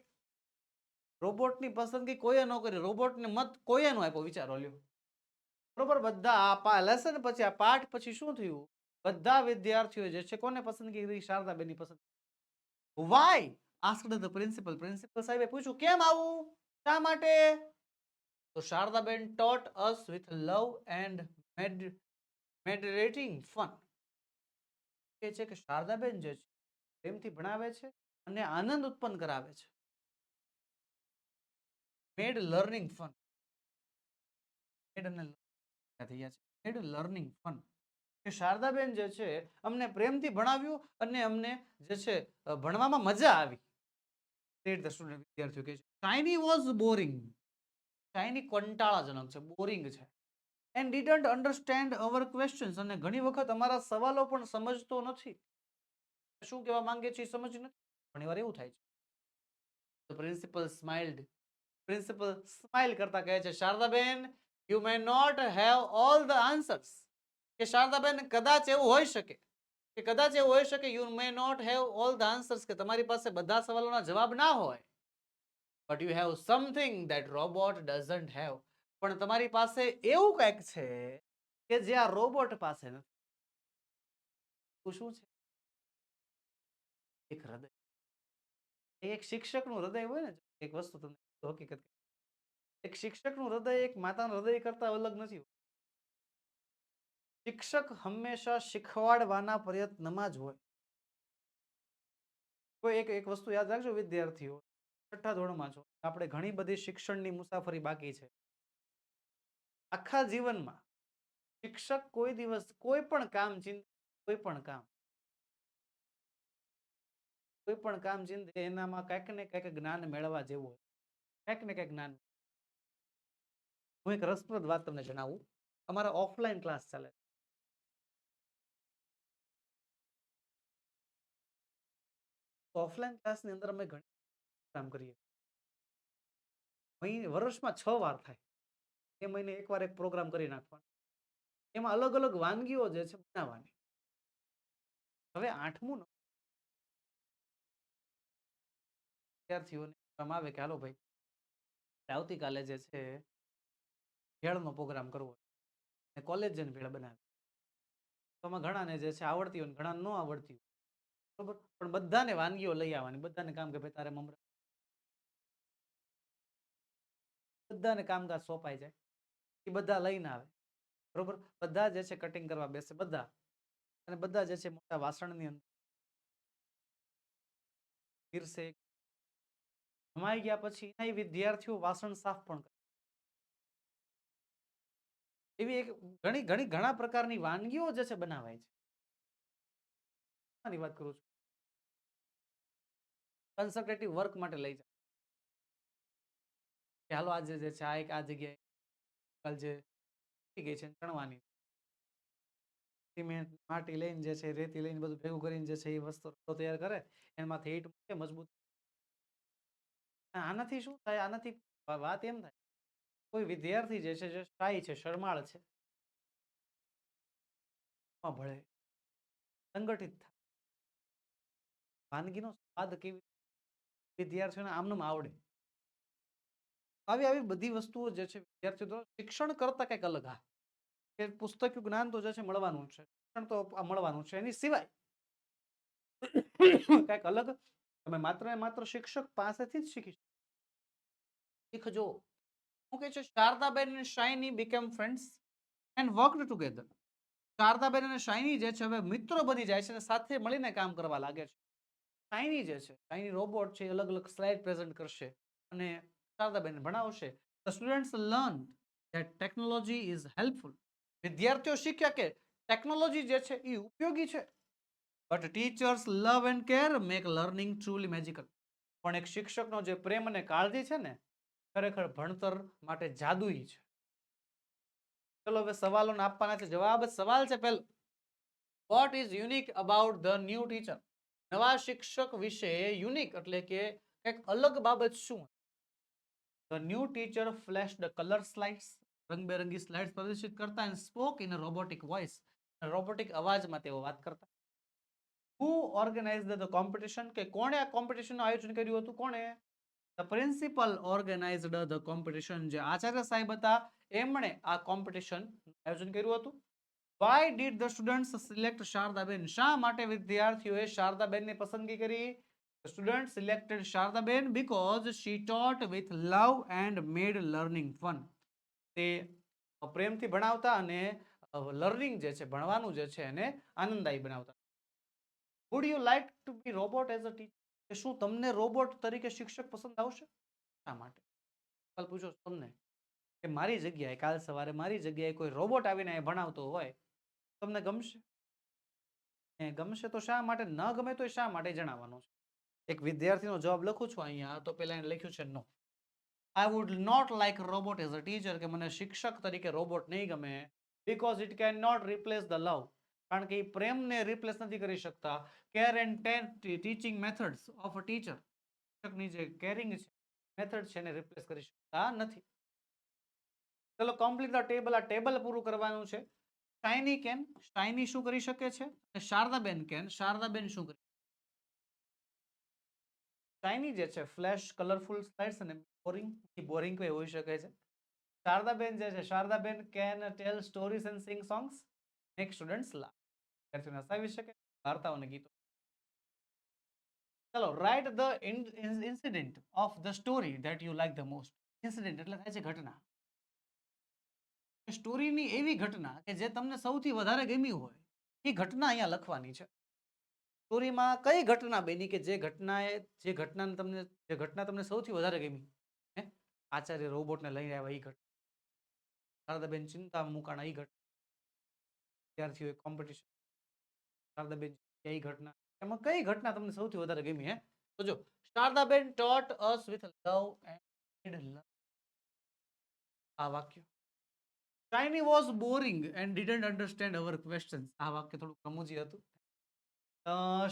Speaker 1: રોબોટની પસંદગી કોઈએ ન કરી. રોબોટને મત કોઈએ ન આપ્યો. વિચારો લ્યો. બરોબર, બધા આ લેસન પછી, આ પાઠ પછી શું થયું? બધા વિદ્યાર્થીઓ જે છે કોને પસંદગી કરી? શારદાબેનની પસંદગી. Why? Asked the principal. Principal સાહેબે પૂછ્યું, કેમ આવું? શા માટે? તો Shardaben taught us with love and meditating fun. કે છે કે શારદાબેન જે છે પ્રેમથી ભણાવે છે અને આનંદ ઉત્પન્ન કરાવે છે. Made learning fun. Made અને made learning fun. કે શારદાબેન જે છે અમને પ્રેમથી ભણાવ્યું અને અમને જે છે ભણવામાં મજા આવી. Said the student. વિદ્યાર્થીઓ કહે છે શાઇની was boring. શાઇની કંટાળાજનક છે, બોરિંગ છે. And didn't understand our questions. અને ઘણી વખત અમારા સવાલો પણ સમજતો નથી. શું કહેવા માંગે છે એ સમજ નથી. ઘણીવાર એવું થાય છે. The principal smiled. Principal smile કરતા કહે છે Shardaben, you may not have all the answers. કે શારદાબેન કદાચ એવું હોઈ શકે you may not have all the answers, કે તમારી પાસે બધા સવાલોના જવાબ ના હોય. But you have something that robot doesn't have. પણ તમારી પાસે એવું કંઈક છે કે જે આ રોબોટ પાસે નથી. શું છે? એક હૃદય. એક શિક્ષકનું હૃદય હોય ને, એક વસ્તુ તમને હકીકત, એક શિક્ષકનું હૃદય એક માતાનું હૃદય કરતા અલગ નથી. શિક્ષક હંમેશા શીખવાડવાના પ્રયત્નમાં જ હોય. કોઈ એક વસ્તુ યાદ રાખજો વિદ્યાર્થીઓ, છઠ્ઠા ધોરણમાં છો, આપણે ઘણી બધી શિક્ષણની મુસાફરી બાકી છે. આખા જીવનમાં શિક્ષક કોઈ દિવસ કોઈ પણ કામ ચિંતે એનામાં કંઈક ને કંઈક જ્ઞાન મેળવવા જેવું હોય, કંઈક ને કંઈક જ્ઞાન. હું એક રસપ્રદ વાત તમને જણાવું. અમારા ઓફલાઈન ક્લાસ ચાલે. ઓફલાઈન ક્લાસની અંદર અમે ઘણી કામ કરીએ. વર્ષમાં 6 વાર થાય. એ મહિને એકવાર એક પ્રોગ્રામ કરી નાખવાનો. એમાં અલગ અલગ વાનગીઓ જે છે બનાવવાની. હવે 8મું વિદ્યાર્થીઓને આવે કે હાલો ભાઈ આવતીકાલે જે છે ભેળનો પ્રોગ્રામ કરવો, કોલેજ જઈને ભેળ બનાવે. તો ઘણાને જે છે આવડતી હોય, ઘણા ન આવડતી હોય, બરોબર, પણ બધાને વાનગીઓ લઈ આવવાની. બધાને કામ કે ભાઈ તારે મમરા, બધાને કામકાજ સોંપાઈ જાય. એ બધા લઈને આવે, બરોબર. બધા જે છે કટિંગ કરવા બેસે બધા, અને બધા જે છે મોટા વાસણની અંદર પીરસે. જમાઈ ગયા પછી એના વિદ્યાર્થીઓ વાસણ સાફ પણ કરે. એવી એક ઘણા પ્રકારની વાનગીઓ જે છે બનાવાય છે. વાત કરું છું, કન્સન્ટ્રેટિવ વર્ક માટે લઈ જાય. ચાલો આજે જે છે આ જગ્યાએ જે ગઈ છે ચણવાની, સિમેન્ટ માટી લઈને જે છે રેતી લઈને બધું ભેગું કરીને જે છે એ વસ્તુ તૈયાર કરે, એમાંથી ઈંટ મૂકે મજબૂત. આનાથી શું થાય? આનાથી વાત એમ થાય કોઈ વિદ્યાર્થી જે છે જે શાય છે, શરમાળ છે, ભળે, સંગઠિત થાય. વાનગીનો સ્વાદ કેવી વિદ્યાર્થીઓને આમનું આવડે. આવી બધી વસ્તુઓ જે છે વિદ્યાર્થીઓ શિક્ષણ કરતા કંઈક અલગ. હા, કે પુસ્તકીય જ્ઞાન તો જે છે મળવાનું છે, શિક્ષણ તો મળવાનું છે, એની સિવાય કંઈક અલગ તમે માત્ર ને માત્ર શિક્ષક પાસેથી જ શીખજો. શું કહે છે? શારદાબેન અને shiny became friends and worked together. Shardaben અને શાઇની જે છે હવે મિત્રો બની જાય છે અને સાથે મળીને કામ કરવા લાગે છે. શાઇની જે છે, શાઇની રોબોટ છે, અલગ અલગ સ્લાઇડ પ્રેઝન્ટ કરશે અને Shardaben ભણાવશે. The students learned that technology is helpful. વિદ્યાર્થીઓ શીખ્યા કે ટેકનોલોજી જે છે એ ઉપયોગી છે. But teachers love and care make learning truly magical. પણ એક શિક્ષકનો જે પ્રેમ અને કાળજી છે ને, ખરેખર ભણતર માટે જાદુઈ છે. ચલો હવે સવાલો આપવાના છે. જવાબ સવાલ છે પહેલો, what is unique about the new teacher? નવા શિક્ષક વિશે યુનિક એટલે કે કંઈક અલગ બાબત શું? The new teacher flash the colour slides, રંગબેરંગી સ્લાઇડ્સ પ્રદર્શિત કરતા, and spoke in a robotic voice, robotic અવાજમાં તેઓ વાત કરતા. હુ ઓર્ગેનાઇઝ ધ કોમ્પિટિશન, કે કોણે આ કોમ્પિટિશનનું આયોજન કર્યું હતું? કોણે? The principal organised the competition, જે આચાર્ય સાહેબ હતા એમણે આ કોમ્પિટિશન આયોજન કર્યું હતું. Why did the students select Sharadaben, શા માટે વિદ્યાર્થીઓએ શારદાબેનની પસંદગી કરી? Student selected Sharadaben because she taught with love and made learning fun. તે પ્રેમથી ભણાવતા અને લર્નિંગ જે છે, ભણવાનું જે છે એને આનંદદાયી બનાવતા. Would you like to be robot as a teacher, શું તમને રોબોટ તરીકે શિક્ષક પસંદ આવશે? શા માટે? સવાલ પૂછો તમને કે મારી જગ્યાએ કાલ સવારે મારી જગ્યાએ કોઈ રોબોટ આવીને ભણાવતો હોય, તમને ગમશે? ગમશે તો શા માટે? ન ગમે તો શા માટે જણાવવાનું છે. એક વિદ્યાર્થીનો જવાબ લખું છું અહીંયા, તો પેલા એને લખ્યું છે no. I would not like robot as a teacher, કે મને શિક્ષક તરીકે રોબોટ નહીં ગમે. Because it can not replace the love, કારણ કે એ પ્રેમને રિપ્લેસ નથી કરી શકતા. Care and teaching methods of a teacher, શિક્ષકની જે કેરિંગ છે, મેથડ છે, એને રિપ્લેસ કરી શકતા નથી. ચલો કમ્પ્લીટ ધ ટેબલ, આ ટેબલ પૂરું કરવાનું છે. શાઇની કેન, શાઇની શું કરી શકે છે? શારદાબેન કેન, શારદાબેન શું કરી? શાઇની જે છે ફ્લેશ કલરફુલ સ્લાઇડ્સ, અને બોરિંગ, બોરિંગ કોઈ હોઈ શકે છે. શારદાબેન જે છે, Shardaben can tail stories and sing songs, make students laugh, વિદ્યાર્થીઓને હસાવી શકે, વાર્તાઓ અને ગીતો. ચલો write the incident of the story that you like the most. Incident એટલે થાય છે ઘટના. સ્ટોરીની એવી ઘટના કે જે તમને સૌથી વધારે ગમી હોય, એ ઘટના અહીંયા લખવાની છે. સ્ટોરીમાં કઈ ઘટના બની કે જે ઘટના તમને સૌથી વધારે ગમી? આચાર્ય રોબોટને લઈને આવ્યા એ ઘટના, શારદાબેન ચિંતામાં મુકાણા એ ઘટના, વિદ્યાર્થીઓએ કોમ્પિટિશન, શારદાબેન એ ઘટના, એમાં કઈ ઘટના તમને સૌથી વધારે ગમી? તો જો Shardaben taught us with love and love, આ વાક્ય. Shiny was boring and didn't understand our questions, આ વાક્ય થોડું રમૂજી હતું.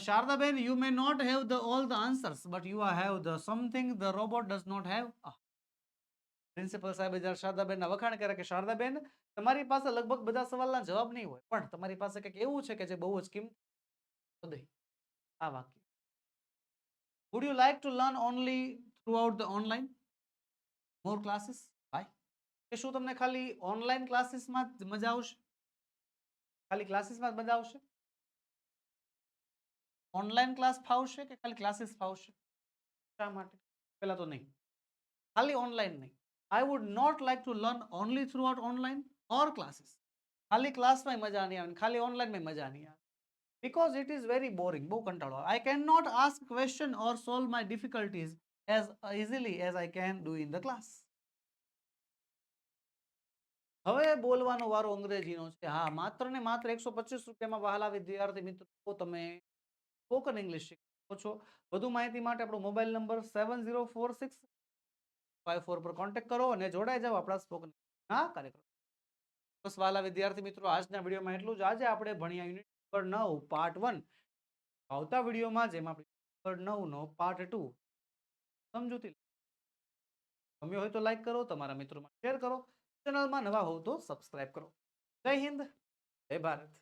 Speaker 1: Shardaben, you may not have all the answers, but you have the something the robot does not have. Principal સાહેબે જ્યારે શારદાબેનના વખાણ કર્યા કે શારદાબેન, તમારી પાસે લગભગ બધા સવાલના જવાબ નહીં હોય, પણ તમારી પાસે કંઈક એવું છે કે જે બહુ જ કિંમતી. આ વાક્ય. Would you like to learn only throughout the online more classes? Why? કે શું તમને ખાલી ઓનલાઈન ક્લાસીસમાં જ મજા આવશે? ખાલી ક્લાસીસમાં જ મજા આવશે? ઓનલાઈન ક્લાસ ફાવશે કે ખાલી ક્લાસીસ ફાવશે? શા માટે? પેલા તો નહીં, ખાલી ઓનલાઈન નહીં. I would not like to learn only throughout online or classes. ખાલી ક્લાસમાં મજા નહીં આવે, ખાલી ઓનલાઈનમાં મજા નહીં આવે. Because it is very boring, બહુ કંટાળો. I cannot ask question or solve my difficulties as easily as I can do in the class. હવે બોલવાનો વારો અંગ્રેજીનો છે. હા, માત્ર ને માત્ર 125 રૂપિયામાં વહાલા વિદ્યાર્થી મિત્રો તમે સ્પોકન ઇંગ્લિશ શીખી શકો છો. વધુ માહિતી માટે આપણો મોબાઈલ નંબર 704654 પર કોન્ટેક્ટ કરો અને જોડાઈ જાઓ આપણા સ્પોકન કાર્યક્રમ. બસ વહાલા વિદ્યાર્થી મિત્રો, આજના વિડીયોમાં એટલું જ. આજે આપણે ભણ્યા યુનિટ નંબર 9 પાર્ટ 1. આવતા વિડીયોમાં જેમ આપણે નંબર 9 નો પાર્ટ 2 સમજૂતી. ગમ્યો હોય તો લાઈક કરો, તમારા મિત્રોમાં શેર કરો, ચેનલમાં નવા હોવ તો સબસ્ક્રાઇબ કરો. જય હિન્દ, જય ભારત.